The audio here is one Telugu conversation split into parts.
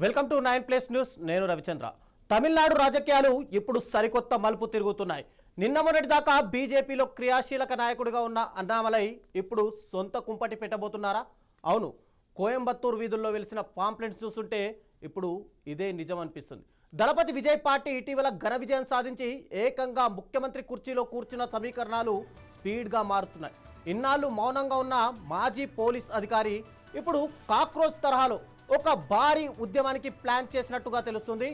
Welcome to 9+ news. నేను రవిచంద్ర. తమిళనాడు రాజకీయాలు ఇప్పుడు సరికొత్త మలుపు తిరుగుతున్నాయి. నిన్న మొన్నటి దాకా బీజేపీలో క్రియాశీలక నాయకుడిగా ఉన్న అన్నామలై ఇప్పుడు సొంత కుంపటి పెట్టబోతున్నారా? అవును, కోయంబత్తూరు వీధుల్లో వెలిసిన పాంప్లెట్స్ చూస్తుంటే ఇప్పుడు ఇదే నిజం అనిపిస్తుంది. దళపతి విజయ్ పార్టీ ఇటీవల ఘన విజయం సాధించి ఏకంగా ముఖ్యమంత్రి కుర్చీలో కూర్చున్న సమీకరణాలు స్పీడ్గా మారుతున్నాయి. ఇన్నాళ్ళు మౌనంగా ఉన్న మాజీ పోలీస్ అధికారి ఇప్పుడు కాక్రోచ్ తరహాలో ఒక భారీ ఉద్యమానికి ప్లాన్ చేసినట్టుగా తెలుస్తుంది.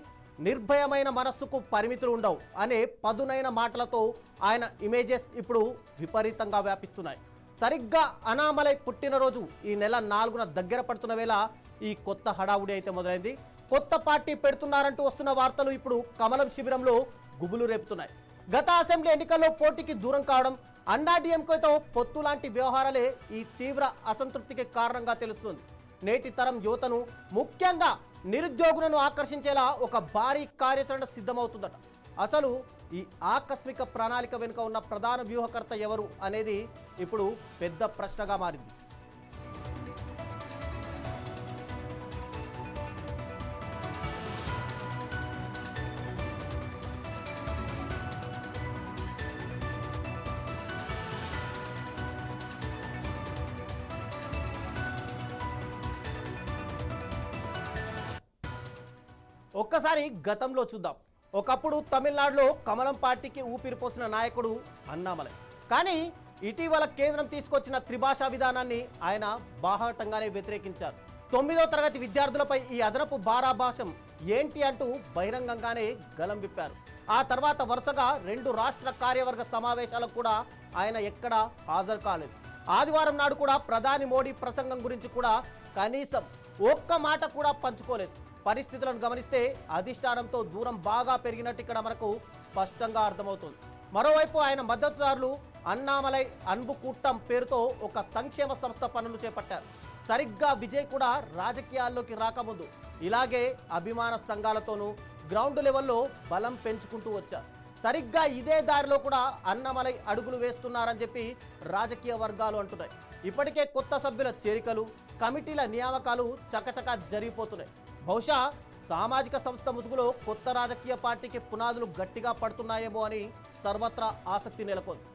నిర్భయమైన మనస్సుకు పరిమితులు ఉండవు అనే పదునైన మాటలతో ఆయన ఇమేజెస్ ఇప్పుడు విపరీతంగా వ్యాపిస్తున్నాయి. సరిగ్గా అన్నామలై పుట్టినరోజు ఈ నెల 4న దగ్గర పడుతున్న వేళ ఈ కొత్త హడావుడి అయితే మొదలైంది. కొత్త పార్టీ పెడుతున్నారంటూ వస్తున్న వార్తలు ఇప్పుడు కమలం శిబిరంలో గుబులు రేపుతున్నాయి. గత అసెంబ్లీ ఎన్నికల్లో పోటీకి దూరం కావడం, అన్నాడీఎంకేతో పొత్తు లాంటి వ్యవహారాలే ఈ తీవ్ర అసంతృప్తికి కారణంగా తెలుస్తుంది. నేటి తరం యువతను, ముఖ్యంగా నిరుద్యోగులను ఆకర్షించేలా ఒక భారీ కార్యాచరణ సిద్ధమవుతుందట. అసలు ఈ ఆకస్మిక ప్రణాళిక వెనుక ఉన్న ప్రధాన వ్యూహకర్త ఎవరు అనేది ఇప్పుడు పెద్ద ప్రశ్నగా మారింది. ఒక్కసారి గతంలో చూద్దాం. ఒకప్పుడు తమిళనాడులో కమలం పార్టీకి ఊపిరిపోసిన నాయకుడు అన్నామలై. కానీ ఇటీవల కేంద్రం తీసుకొచ్చిన త్రిభాషా విధానాన్ని ఆయన బాహాటంగానే వ్యతిరేకించారు. 9వ తరగతి విద్యార్థులపై ఈ అదనపు భారాభాషం ఏంటి అంటూ బహిరంగంగానే గలం విప్పారు. ఆ తర్వాత వరుసగా 2 రాష్ట్ర కార్యవర్గ సమావేశాలకు కూడా ఆయన ఎక్కడా హాజరు కాలేదు. ఆదివారం నాడు కూడా ప్రధాని మోడీ ప్రసంగం గురించి కూడా కనీసం ఒక్క మాట కూడా పంచుకోలేదు. పరిస్థితులను గమనిస్తే అధిష్టానంతో దూరం బాగా పెరిగినట్టు ఇక్కడ మనకు స్పష్టంగా అర్థమవుతుంది. మరోవైపు ఆయన మద్దతుదారులు అన్నామలై అన్బు కూట్టం పేరుతో ఒక సంక్షేమ సంస్థ పనులు చేపట్టారు. సరిగ్గా విజయ్ కూడా రాజకీయాల్లోకి రాకముందు ఇలాగే అభిమాన సంఘాలతోనూ గ్రౌండ్ లెవెల్లో బలం పెంచుకుంటూ వచ్చారు. సరిగ్గా ఇదే దారిలో కూడా అన్నామలై అడుగులు వేస్తున్నారని చెప్పి రాజకీయ వర్గాలు అంటున్నాయి. ఇప్పటికే కొత్త సభ్యుల చేరికలు, కమిటీల నియామకాలు చకచకా జరిగిపోతున్నాయి. బహుశా సామాజిక సంస్థ ముసుగులో కొత్త రాజకీయ పార్టీకి పునాదులు గట్టిగా పడుతున్నాయేమో అని సర్వత్రా ఆసక్తి నెలకొంది.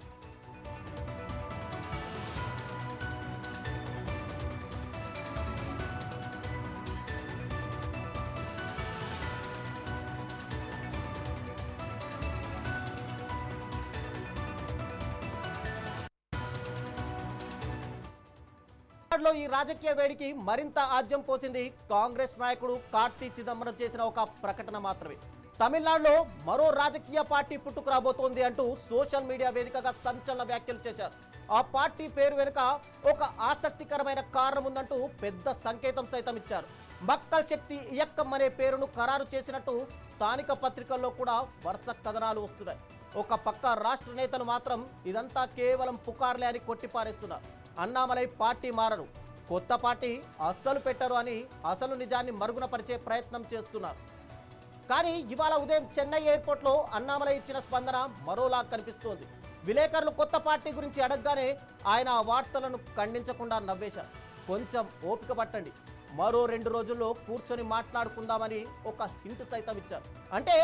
ఈ రాజకీయ వేడికి మరింత ఆజ్యం పోసింది కాంగ్రెస్ నాయకుడు కార్తీ చిదంబరం చేసిన ఒక ప్రకటన మాత్రమే. తమిళనాడులో మరో రాజకీయ పార్టీ పుట్టుకురాబోతోంది అంటూ సోషల్ మీడియా వేదికగా సంచలన వ్యాఖ్యలు చేశారు. ఆ పార్టీ పేరు వెనుక ఒక ఆసక్తికరమైన కారణం ఉందంటూ పెద్ద సంకేతం సైతం ఇచ్చారు. మక్కల్ శక్తి ఇయక్కం అనే పేరును ఖరారు చేసినట్టు స్థానిక పత్రికల్లో కూడా వరుస కథనాలు వస్తున్నాయి. ఒక పక్క రాష్ట్ర నేతలు మాత్రం ఇదంతా కేవలం పుకార్లే అని కొట్టిపారేస్తున్నారు. అన్నామలై పార్టీ మారరు, కొత్త పార్టీ అస్సలు పెట్టరు అని అసలు నిజాన్ని మరుగున పరిచే ప్రయత్నం చేస్తున్నారు. కానీ ఇవాళ ఉదయం చెన్నై ఎయిర్పోర్ట్లో అన్నామలై ఇచ్చిన స్పందన మరోలా కనిపిస్తోంది. విలేకరులు కొత్త పార్టీ గురించి అడగగానే ఆయన ఆ వార్తలను ఖండించకుండా నవ్వేశారు. కొంచెం ఓపిక పట్టండి, మరో 2 రోజుల్లో కూర్చొని మాట్లాడుకుందామని ఒక హింట్ సైతం ఇచ్చారు. అంటే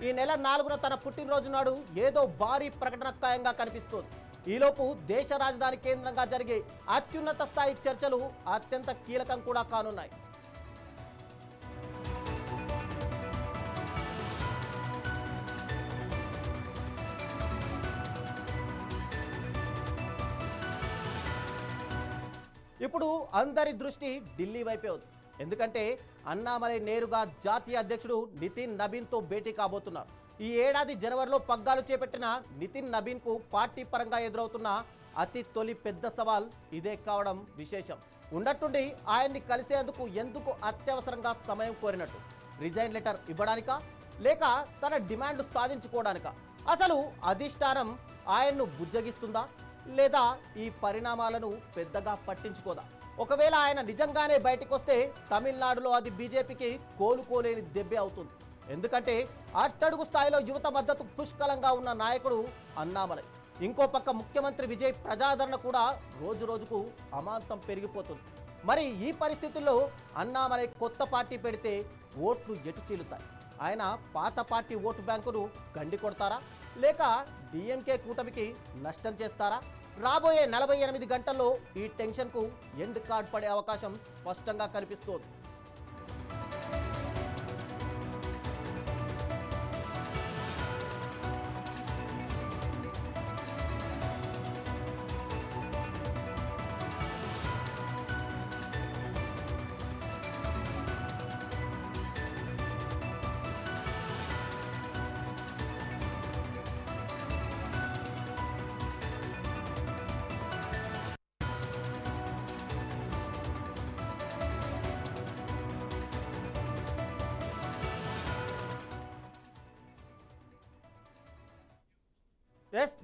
ఈ నెల 4న తన పుట్టినరోజు నాడు ఏదో భారీ ప్రకటన ఖాయంగా కనిపిస్తోంది. ఈలోపు దేశ రాజధాని కేంద్రంగా జరిగే అత్యున్నత స్థాయి చర్చలు అత్యంత కీలకం కూడా కానున్నాయి. ఇప్పుడు అందరి దృష్టి ఢిల్లీ వైపే ఉంది. ఎందుకంటే అన్నామలై నేరుగా జాతీయ అధ్యక్షుడు నితిన్ నబీన్తో భేటీ కాబోతున్నారు. ఈ ఏడాది జనవరిలో పగ్గాలు చేపట్టిన నితిన్ నబీన్కు పార్టీ పరంగా ఎదురవుతున్న అతి తొలి పెద్ద సవాల్ ఇదే కావడం విశేషం. ఉన్నట్టుండి ఆయన్ని కలిసేందుకు ఎందుకు అత్యవసరంగా సమయం కోరినట్టు? రిజైన్ లెటర్ ఇవ్వడానికా, లేక తన డిమాండ్ సాధించుకోవడానికా? అసలు అధిష్టానం ఆయన్ను బుజ్జగిస్తుందా, లేదా ఈ పరిణామాలను పెద్దగా పట్టించుకోదా? ఒకవేళ ఆయన నిజంగానే బయటకు వస్తే తమిళనాడులో అది బీజేపీకి కోలుకోలేని దెబ్బే అవుతుంది. ఎందుకంటే అట్టడుగు స్థాయిలో యువత మద్దతు పుష్కలంగా ఉన్న నాయకుడు అన్నామలై. ఇంకో పక్క ముఖ్యమంత్రి విజయ్ ప్రజాదరణ కూడా రోజు రోజుకు అమాంతం పెరిగిపోతుంది. మరి ఈ పరిస్థితుల్లో అన్నామలై కొత్త పార్టీ పెడితే ఓట్లు ఎటు చీలుతాయి? ఆయన పాత పార్టీ ఓటు బ్యాంకును గండి కొడతారా, లేక డిఎంకే కూటమికి నష్టం చేస్తారా? రాబోయే 48 గంటల్లో ఈ టెన్షన్కు ఎండ్ కార్డ్ పడే అవకాశం స్పష్టంగా కనిపిస్తోంది.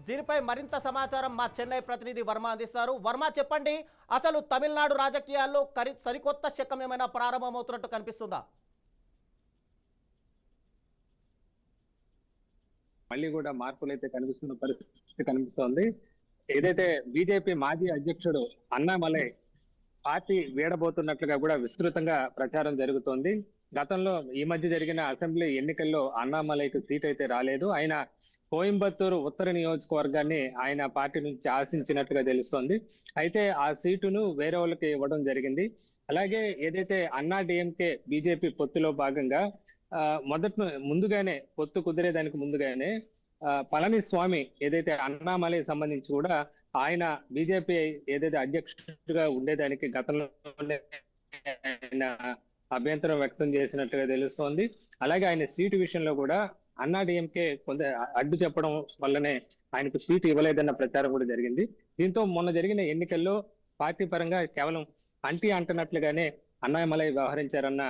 దీనిపై మరింత సమాచారం మా చెన్నై ప్రతినిధి వర్మ అందిస్తారు. వర్మ, చెప్పండి, అసలు తమిళనాడు రాజకీయాల్లో సరికొత్త శకం ఏమైనా ప్రారంభమవుతున్నట్టు కనిపిస్తుందా? మళ్ళీ కూడా మార్పులు అయితే కనిపిస్తున్న పరిస్థితి కనిపిస్తోంది. ఏదైతే బీజేపీ మాజీ అధ్యక్షుడు అన్నామలై పార్టీ వీడబోతున్నట్లుగా కూడా విస్తృతంగా ప్రచారం జరుగుతోంది. గతంలో ఈ మధ్య జరిగిన అసెంబ్లీ ఎన్నికల్లో అన్నామలైకి సీట్ అయితే రాలేదు. ఆయన కోయంబత్తూరు ఉత్తర నియోజకవర్గాన్ని ఆయన పార్టీ నుంచి ఆశించినట్లుగా తెలుస్తోంది. అయితే ఆ సీటును వేరే వాళ్ళకి ఇవ్వడం జరిగింది. అలాగే ఏదైతే అన్నా డిఎంకే బీజేపీ పొత్తులో భాగంగా ముందుగానే పొత్తు కుదిరేదానికి ముందుగానే పళనిస్వామి ఏదైతే అన్నామలై సంబంధించి కూడా ఆయన బీజేపీ ఏదైతే అధ్యక్షుడిగా ఉండేదానికి గతంలో ఆయన అభ్యంతరం వ్యక్తం చేసినట్టుగా తెలుస్తోంది. అలాగే ఆయన సీటు విషయంలో కూడా అన్నా డిఎంకే కొంత అడ్డు చెప్పడం వల్లనే ఆయనకు సీటు ఇవ్వలేదన్న ప్రచారం కూడా జరిగింది. దీంతో మొన్న జరిగిన ఎన్నికల్లో పార్టీ పరంగా కేవలం అంటున్నట్లుగానే అన్నామలై వ్యవహరించారన్న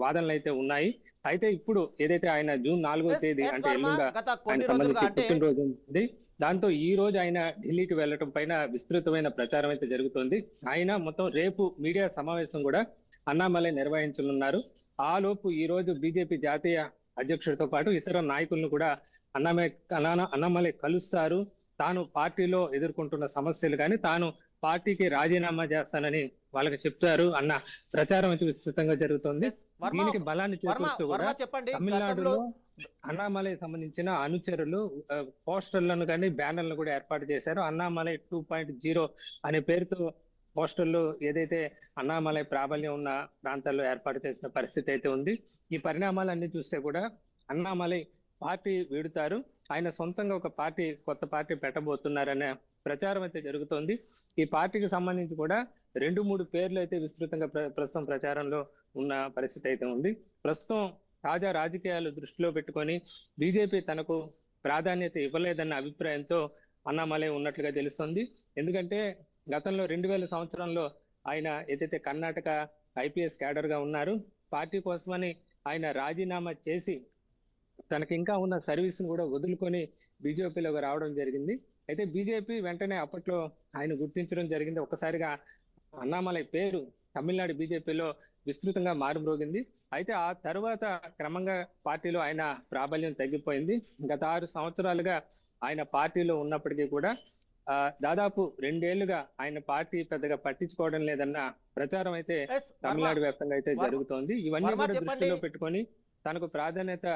వాదనలు అయితే ఉన్నాయి. అయితే ఇప్పుడు ఏదైతే ఆయన జూన్ 4వ తేదీ అంటే ఎల్లుండా ఆయన సంబంధించి పుట్టినరోజు ఉంది. దాంతో ఈ రోజు ఆయన ఢిల్లీకి వెళ్లడం పైన విస్తృతమైన ప్రచారం అయితే జరుగుతుంది. ఆయన మొత్తం రేపు మీడియా సమావేశం కూడా అన్నామలై నిర్వహించనున్నారు. ఆ లోపు ఈ రోజు బీజేపీ జాతీయ అధ్యక్షుడితో పాటు ఇతర నాయకులను కూడా అన్నామలై కలుస్తారు. తాను పార్టీలో ఎదుర్కొంటున్న సమస్యలు కానీ తాను పార్టీకి రాజీనామా చేస్తానని వాళ్ళకి చెప్తారు అన్న ప్రచారం అయితే విస్తృతంగా జరుగుతుంది. దీనికి బలాన్ని చేకూరుస్తూ కూడా తమిళనాడులో అన్నామలై సంబంధించిన అనుచరులు పోస్టర్లను కానీ బ్యానర్లను కూడా ఏర్పాటు చేశారు. అన్నామలై 2.0 అనే పేరుతో పోస్టర్లు ఏదైతే అన్నామలై ప్రాబల్యం ఉన్న ప్రాంతాల్లో ఏర్పాటు చేసిన పరిస్థితి అయితే ఉంది. ఈ పరిణామాలన్నీ చూస్తే కూడా అన్నామలై పార్టీ వీడుతారు, ఆయన సొంతంగా ఒక కొత్త పార్టీ పెట్టబోతున్నారనే ప్రచారం అయితే జరుగుతోంది. ఈ పార్టీకి సంబంధించి కూడా 2-3 పేర్లు అయితే విస్తృతంగా ప్రస్తుతం ప్రచారంలో ఉన్న పరిస్థితి అయితే ఉంది. ప్రస్తుతం తాజా రాజకీయాలు దృష్టిలో పెట్టుకొని బీజేపీ తనకు ప్రాధాన్యత ఇవ్వలేదన్న అభిప్రాయంతో అన్నామలై ఉన్నట్లుగా తెలుస్తుంది. ఎందుకంటే గతంలో 2000 సంవత్సరంలో ఆయన ఏదైతే కర్ణాటక ఐపీఎస్ క్యాడర్ గా ఉన్నారు, పార్టీ కోసమని ఆయన రాజీనామా చేసి తనకి ఇంకా ఉన్న సర్వీస్ను కూడా వదులుకొని బీజేపీలోకి రావడం జరిగింది. అయితే బీజేపీ వెంటనే అప్పట్లో ఆయన గుర్తించడం జరిగింది. ఒక్కసారిగా అన్నామలై పేరు తమిళనాడు బీజేపీలో విస్తృతంగా మారుమ్రోగింది. అయితే ఆ తర్వాత క్రమంగా పార్టీలో ఆయన ప్రాబల్యం తగ్గిపోయింది. గత 6 సంవత్సరాలుగా ఆయన పార్టీలో ఉన్నప్పటికీ కూడా దాదాపు 2 ఏళ్లుగా ఆయన పార్టీ పెద్దగా పట్టించుకోవడం లేదన్న ప్రచారం అయితే తమిళనాడు వ్యాప్తంగా అయితే జరుగుతోంది. ఇవన్నీ కూడా దృష్టిలో పెట్టుకొని తనకు ప్రాధాన్యత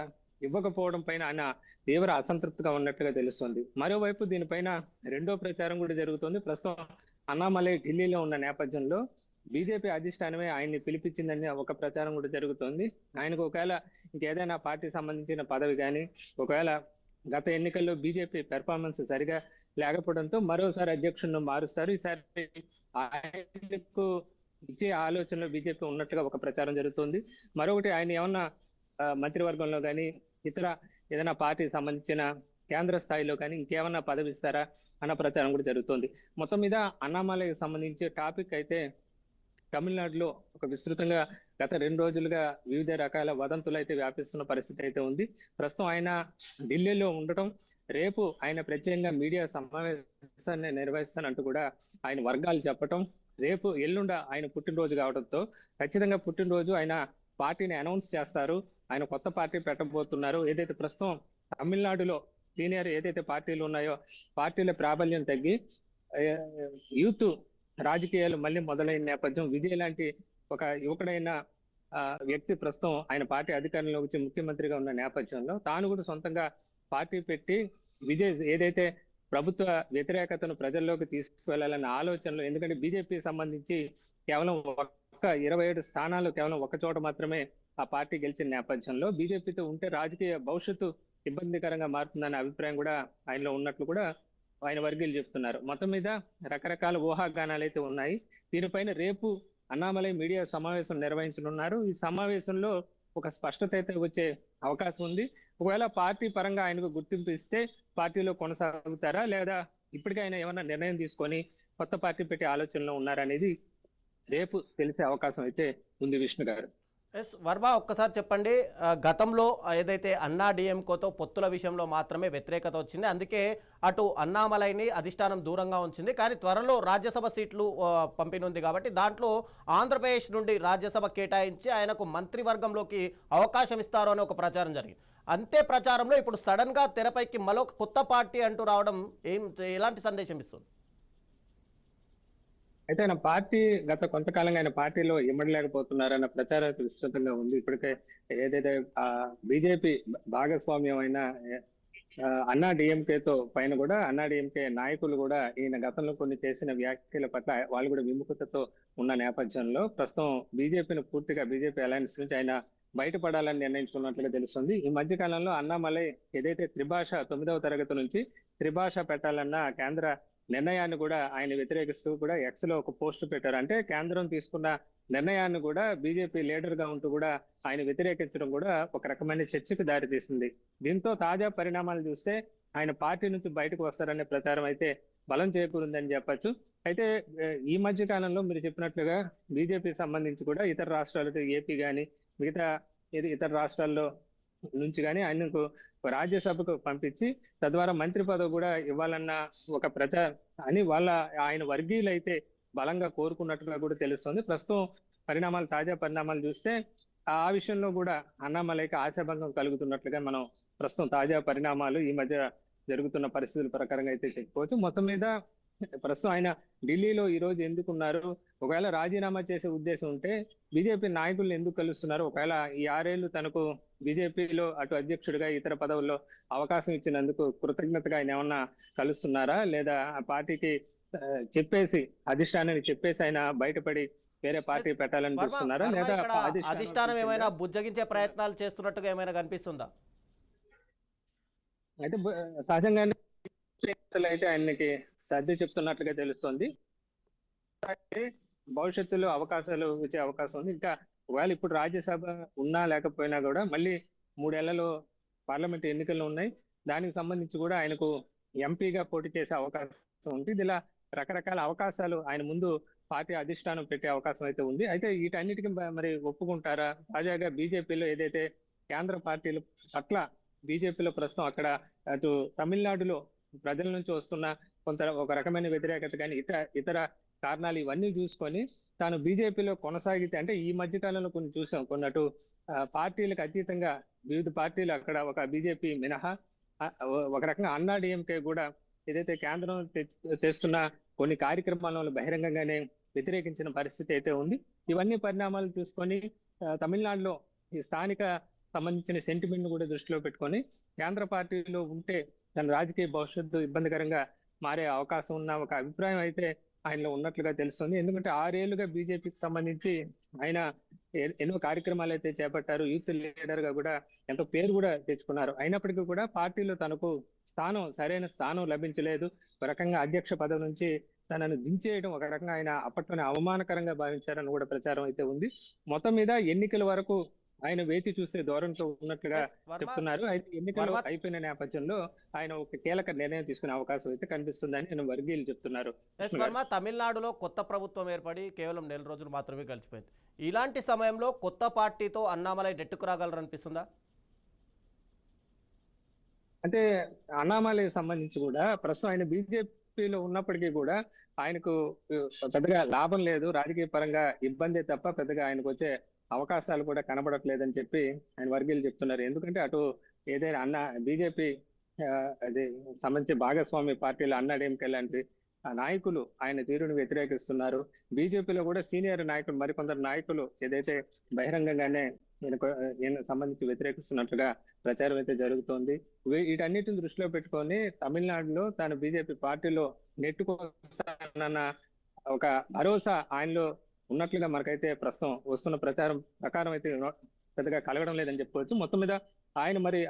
ఇవ్వకపోవడం పైన ఆయన తీవ్ర అసంతృప్తిగా ఉన్నట్లుగా తెలుస్తుంది. మరోవైపు దీనిపైన రెండో ప్రచారం కూడా జరుగుతుంది. ప్రస్తుతం అన్నామలై ఢిల్లీలో ఉన్న నేపథ్యంలో బీజేపీ అధిష్టానమే ఆయన్ని పిలిపించిందని ఒక ప్రచారం కూడా జరుగుతోంది. ఆయనకు ఒకవేళ ఇంకేదైనా పార్టీ సంబంధించిన పదవి కానీ, ఒకవేళ గత ఎన్నికల్లో బీజేపీ పెర్ఫార్మెన్స్ సరిగా లేకపోవడంతో మరోసారి అధ్యక్షుడిని మారుస్తారు. ఈసారి ఆయనకు ఇచ్చే ఆలోచనలో బీజేపీ ఉన్నట్టుగా ఒక ప్రచారం జరుగుతుంది. మరొకటి ఆయన ఏమన్నా మంత్రివర్గంలో కానీ ఇతర ఏదైనా పార్టీకి సంబంధించిన కేంద్ర స్థాయిలో కానీ ఇంకేమన్నా పదవి ఇస్తారా అన్న ప్రచారం కూడా జరుగుతుంది. మొత్తం మీద అన్నామలైకి సంబంధించి టాపిక్ అయితే తమిళనాడులో ఒక విస్తృతంగా గత 2 రోజులుగా వివిధ రకాల వదంతులు అయితే వ్యాపిస్తున్న పరిస్థితి అయితే ఉంది. ప్రస్తుతం ఆయన ఢిల్లీలో ఉండటం, రేపు ఆయన ప్రత్యేకంగా మీడియా సమావేశాన్ని నిర్వహిస్తానంటూ కూడా ఆయన వర్గాలు చెప్పటం, రేపు ఎల్లుండ ఆయన పుట్టినరోజు కావడంతో ఖచ్చితంగా పుట్టినరోజు ఆయన పార్టీని అనౌన్స్ చేస్తారు, ఆయన కొత్త పార్టీ పెట్టబోతున్నారు. ఏదైతే ప్రస్తుతం తమిళనాడులో సీనియర్ ఏదైతే పార్టీలు ఉన్నాయో పార్టీల ప్రాబల్యం తగ్గి యూత్ రాజకీయాలు మళ్ళీ మొదలైన నేపథ్యం, విజయ్ లాంటి ఒక యువకుడైన వ్యక్తి ప్రస్తుతం ఆయన పార్టీ అధికారంలో వచ్చి ముఖ్యమంత్రిగా ఉన్న నేపథ్యంలో తాను కూడా సొంతంగా పార్టీ పెట్టి ఏదైతే ప్రభుత్వ వ్యతిరేకతను ప్రజల్లోకి తీసుకువెళ్లాలన్న ఆలోచనలో, ఎందుకంటే బీజేపీ సంబంధించి కేవలం 27 స్థానాలు కేవలం ఒక చోట మాత్రమే ఆ పార్టీ గెలిచిన నేపథ్యంలో బీజేపీతో ఉంటే రాజకీయ భవిష్యత్తు ఇబ్బందికరంగా మారుతుందనే అభిప్రాయం కూడా ఆయనలో ఉన్నట్లు కూడా ఆయన వర్గీయులు చెప్తున్నారు. మొత్తం మీద రకరకాల ఊహాగానాలు అయితే ఉన్నాయి. దీనిపైన రేపు అన్నామలై మీడియా సమావేశం నిర్వహించనున్నారు. ఈ సమావేశంలో ఒక స్పష్టత అయితే వచ్చే అవకాశం ఉంది. ఒకవేళ పార్టీ పరంగా ఆయనకు గుర్తింపు ఇస్తే పార్టీలో కొనసాగుతారా, లేదా ఇప్పటికే ఆయన ఏమైనా నిర్ణయం తీసుకొని కొత్త పార్టీ పెట్టే ఆలోచనలో ఉన్నారనేది రేపు తెలిసే అవకాశం అయితే ఉంది విష్ణు గారు. ఎస్ వర్మ, ఒక్కసారి చెప్పండి. గతంలో ఏదైతే అన్నా డిఎంకోతో పొత్తుల విషయంలో మాత్రమే వ్యతిరేకత వచ్చింది, అందుకే అటు అన్నామలైని అధిష్టానం దూరంగా ఉంచింది. కానీ త్వరలో రాజ్యసభ సీట్లు పంపిణీ కాబట్టి దాంట్లో ఆంధ్రప్రదేశ్ నుండి రాజ్యసభ కేటాయించి ఆయనకు మంత్రివర్గంలోకి అవకాశం ఇస్తారు అని ఒక ప్రచారం జరిగింది. అంతే ప్రచారంలో ఇప్పుడు సడన్గా తెరపైకి మరొక కొత్త పార్టీ అంటూ రావడం ఎలాంటి సందేశం ఇస్తుంది? అయితే ఆయన పార్టీ గత కొంతకాలంగా ఆయన పార్టీలో ఇమ్మడలేకపోతున్నారన్న ప్రచారం విస్తృతంగా ఉంది. ఇప్పటికే ఏదైతే బీజేపీ భాగస్వామ్యం అయిన అన్నా డిఎంకేతో పైన కూడా అన్నా డిఎంకే నాయకులు కూడా ఈయన గతంలో కొన్ని చేసిన వ్యాఖ్యల పట్ల వాళ్ళు కూడా విముఖతతో ఉన్న నేపథ్యంలో ప్రస్తుతం బీజేపీ అలయన్స్ నుంచి ఆయన బయటపడాలని నిర్ణయించుకున్నట్లుగా తెలుస్తుంది. ఈ మధ్య కాలంలో అన్నామలై ఏదైతే 9వ తరగతి నుంచి త్రిభాష పెట్టాలన్న కేంద్ర నిర్ణయాన్ని కూడా ఆయన వ్యతిరేకిస్తూ కూడా ఎక్స్ లో ఒక పోస్ట్ పెట్టారు. అంటే కేంద్రం తీసుకున్న నిర్ణయాన్ని కూడా బీజేపీ లీడర్ గా ఉంటూ కూడా ఆయన వ్యతిరేకించడం కూడా ఒక రకమైన చర్చకు దారితీసింది. దీంతో తాజా పరిణామాలు చూస్తే ఆయన పార్టీ నుంచి బయటకు వస్తారనే ప్రచారం అయితే బలం చేకూరిందని చెప్పొచ్చు. అయితే ఈ మధ్య కాలంలో మీరు చెప్పినట్లుగా బీజేపీ సంబంధించి కూడా ఇతర రాష్ట్రాలతో ఏపీ కానీ మిగతా ఇతర రాష్ట్రాల్లో నుంచి కానీ ఆయనకు రాజ్యసభకు పంపించి తద్వారా మంత్రి పదవి కూడా ఇవ్వాలన్న ఒక అని ఆయన వర్గీయులు అయితే బలంగా కోరుకున్నట్టుగా కూడా తెలుస్తుంది. ప్రస్తుతం తాజా పరిణామాలు చూస్తే ఆ విషయంలో కూడా అన్నామలైకి ఆశాభంగం కలుగుతున్నట్లుగా మనం ప్రస్తుతం తాజా పరిణామాలు ఈ మధ్య జరుగుతున్న పరిస్థితుల ప్రకారంగా అయితే చెప్పుకోవచ్చు. మొత్తం మీద ప్రస్తుతం ఆయన ఢిల్లీలో ఈ రోజు ఎందుకున్నారు, ఒకవేళ రాజీనామా చేసే ఉద్దేశం ఉంటే బీజేపీ నాయకులను ఎందుకు కలుస్తున్నారు, ఒకవేళ ఈ 6 ఏళ్లు తనకు బీజేపీలో అటు అధ్యక్షుడిగా ఇతర పదవుల్లో అవకాశం ఇచ్చినందుకు కృతజ్ఞతగా ఆయన ఏమన్నా కలుస్తున్నారా, లేదా ఆ పార్టీకి అధిష్టానాన్ని చెప్పేసి ఆయన బయటపడి వేరే పార్టీ పెట్టాలని చూస్తున్నారా, లేదా అధిష్టానం ఏమైనా బుజ్జగించే ప్రయత్నాలు చేస్తున్నట్టుగా ఏమైనా కనిపిస్తుందా? అయితే సహజంగానే అయితే ఆయనకి సర్ది చెప్తున్నట్లుగా తెలుస్తుంది. భవిష్యత్తులో అవకాశాలు వచ్చే అవకాశం ఉంది. ఇంకా ఒకవేళ ఇప్పుడు రాజ్యసభ ఉన్నా లేకపోయినా కూడా మళ్ళీ 3 ఏళ్లలో పార్లమెంట్ ఎన్నికలు ఉన్నాయి. దానికి సంబంధించి కూడా ఆయనకు ఎంపీగా పోటీ చేసే అవకాశం ఉంది. ఇలా రకరకాల అవకాశాలు ఆయన ముందు పార్టీ అధిష్టానం పెట్టే అవకాశం అయితే ఉంది. అయితే వీటన్నిటికీ మరి ఒప్పుకుంటారా? తాజాగా బీజేపీలో ఏదైతే కేంద్ర పార్టీల పట్ల బీజేపీలో ప్రస్తుతం అక్కడ అటు తమిళనాడులో ప్రజల నుంచి వస్తున్న ఒక రకమైన వ్యతిరేకత కానీ ఇతర కారణాలు ఇవన్నీ చూసుకొని తాను బీజేపీలో కొనసాగితే, అంటే ఈ మధ్య కాలంలో కొన్ని చూసాం, కొన్నట్టు పార్టీలకు అతీతంగా వివిధ పార్టీలు అక్కడ ఒక బీజేపీ మినహా ఒక రకంగా అన్నా డిఎంకే కూడా ఏదైతే కేంద్రం తెస్తున్న కొన్ని కార్యక్రమాలను బహిరంగంగానే వ్యతిరేకించిన పరిస్థితి అయితే ఉంది. ఇవన్నీ పరిణామాలు చూసుకొని తమిళనాడులో ఈ స్థానిక సంబంధించిన సెంటిమెంట్ ను కూడా దృష్టిలో పెట్టుకొని కేంద్ర పార్టీలో ఉంటే తన రాజకీయ భవిష్యత్తు ఇబ్బందికరంగా మారే అవకాశం ఉన్న ఒక అభిప్రాయం అయితే ఆయనలో ఉన్నట్లుగా తెలుస్తుంది. ఎందుకంటే 6 ఏళ్లుగా బీజేపీకి సంబంధించి ఆయన ఎన్నో కార్యక్రమాలు అయితే చేపట్టారు. యూత్ లీడర్ గా కూడా ఎంతో పేరు కూడా తెచ్చుకున్నారు. అయినప్పటికీ కూడా పార్టీలో తనకు సరైన స్థానం లభించలేదు. ఒక రకంగా అధ్యక్ష పదవి నుంచి తనను దించేయడం ఒక రకంగా ఆయన అప్పట్లోనే అవమానకరంగా భావించారని కూడా ప్రచారం అయితే ఉంది. మొత్తం మీద ఎన్నికల వరకు ఆయన వేచి చూసే ధోరణితో ఉన్నట్లుగా చెప్తున్నారు. అయితే ఎన్నికలు అయిపోయిన నేపథ్యంలో ఆయన ఒక కీలక నిర్ణయం తీసుకునే అవకాశం అయితే కనిపిస్తుందని నేను వర్గీయులు చెప్తున్నారు. తమిళనాడులో కొత్త ప్రభుత్వం ఏర్పడి కేవలం 4 రోజులు మాత్రమే గడిచిపోయింది. ఇలాంటి సమయంలో కొత్త పార్టీతో అన్నామలై నెట్టుకు రాగలరనిపిస్తుందా? అంటే అన్నామలై సంబంధించి కూడా ప్రస్తుతం ఆయన బీజేపీలో ఉన్నప్పటికీ కూడా ఆయనకు పెద్దగా లాభం లేదు, రాజకీయ పరంగా ఇబ్బంది తప్ప పెద్దగా ఆయనకు వచ్చే అవకాశాలు కూడా కనబడట్లేదని చెప్పి ఆయన వర్గీయులు చెప్తున్నారు. ఎందుకంటే అటు ఏదైనా బీజేపీ అది సంబంధించి భాగస్వామి పార్టీలు అన్నాడీఎంకే లాంటి ఆ నాయకులు ఆయన తీరును వ్యతిరేకిస్తున్నారు. బీజేపీలో కూడా సీనియర్ నాయకులు మరికొందరు నాయకులు ఏదైతే బహిరంగంగానే ఈయన సంబంధించి వ్యతిరేకిస్తున్నట్లుగా ప్రచారం అయితే జరుగుతోంది. వీటన్నిటిని దృష్టిలో పెట్టుకొని తమిళనాడులో తాను బీజేపీ పార్టీలో నెట్టుకొస్తానన్న ఒక భరోసా ఆయనలో ఉన్నట్లుగా మనకైతే ప్రస్తుతం వస్తున్న ప్రచారం ప్రకారం అయితే పెద్దగా కలగడం లేదని చెప్పుకోవచ్చు. మొత్తం మీద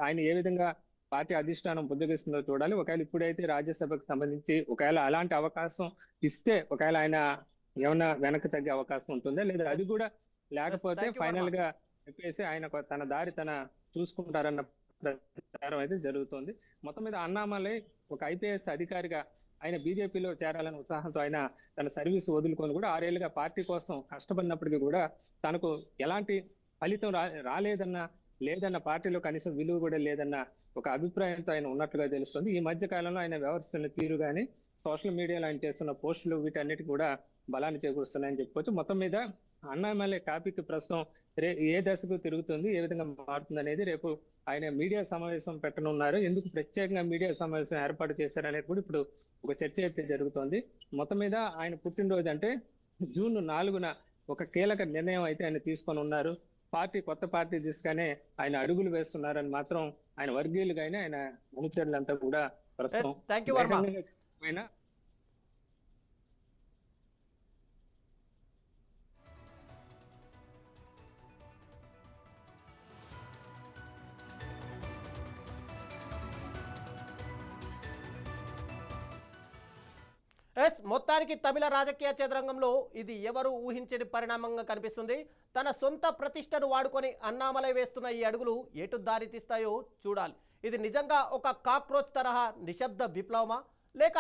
ఆయన ఏ విధంగా పార్టీ అధిష్టానం బుద్ధగిస్తుందో చూడాలి. ఒకవేళ ఇప్పుడైతే రాజ్యసభకు సంబంధించి ఒకవేళ అలాంటి అవకాశం ఇస్తే ఒకవేళ ఆయన ఏమన్నా వెనక్కి తగ్గే అవకాశం ఉంటుందా, లేదా అది కూడా లేకపోతే థ్యాంక్ యూ ఫైనల్ గా చెప్పేసి ఆయన తన దారి తన చూసుకుంటారన్న ప్రచారం అయితే జరుగుతోంది. మొత్తం మీద అన్నామలై ఒక ఐపీఎస్ అధికారిగా ఆయన బీజేపీలో చేరాలనే ఉత్సాహంతో ఆయన తన సర్వీస్ వదులుకొని కూడా 6 ఏళ్లుగా పార్టీ కోసం కష్టపడినప్పటికీ కూడా తనకు ఎలాంటి ఫలితం లేదన్న పార్టీలో కనీసం విలువ కూడా లేదన్న ఒక అభిప్రాయంతో ఆయన ఉన్నట్లుగా తెలుస్తుంది. ఈ మధ్య కాలంలో ఆయన వ్యవహరిస్తున్న తీరు కానీ సోషల్ మీడియాలో ఆయన చేస్తున్న పోస్టులు వీటన్నిటి కూడా బలాన్ని చేకూరుస్తున్నాయని చెప్పుకోవచ్చు. మొత్తం మీద అన్నామలై టాపిక్ ప్రస్తుతం ఏ దశకు తిరుగుతుంది, ఏ విధంగా మారుతుంది అనేది రేపు ఆయన మీడియా సమావేశం పెట్టనున్నారు. ఎందుకు ప్రత్యేకంగా మీడియా సమావేశం ఏర్పాటు చేశారనేది కూడా ఇప్పుడు ఒక చర్చ అయితే జరుగుతోంది. మొత్తం మీద ఆయన పుట్టినరోజు అంటే జూన్ 4న ఒక కీలక నిర్ణయం అయితే ఆయన తీసుకొని ఉన్నారు. కొత్త పార్టీ దిశగానే ఆయన అడుగులు వేస్తున్నారని మాత్రం ఆయన వర్గీయులు కానీ ఆయన అనుచరులంతా కూడా ప్రస్తుతం థ్యాంక్ యూ వర్మ. ఆయన మొత్తానికి తమిళ రాజకీయ చదరంగంలో ఇది ఎవరు ఊహించని పరిణామంగా కనిపిస్తుంది. తన సొంత ప్రతిష్టను వాడుకొని అన్నామలై వేస్తున్న ఈ అడుగులు ఎటు దారి తీస్తాయో చూడాలి. ఇది నిజంగా ఒక కాక్రోచ్ తరహా నిశ్శబ్ద విప్లవమా, లేక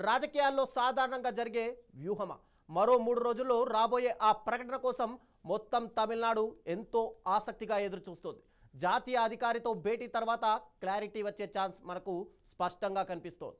రాజకీయాల్లో సాధారణంగా జరిగే వ్యూహమా? మరో 3 రోజుల్లో రాబోయే ఆ ప్రకటన కోసం మొత్తం తమిళనాడు ఎంతో ఆసక్తిగా ఎదురుచూస్తుంది. జాతీయ అధికారితో భేటీ తర్వాత క్లారిటీ వచ్చే ఛాన్స్ మనకు స్పష్టంగా కనిపిస్తోంది.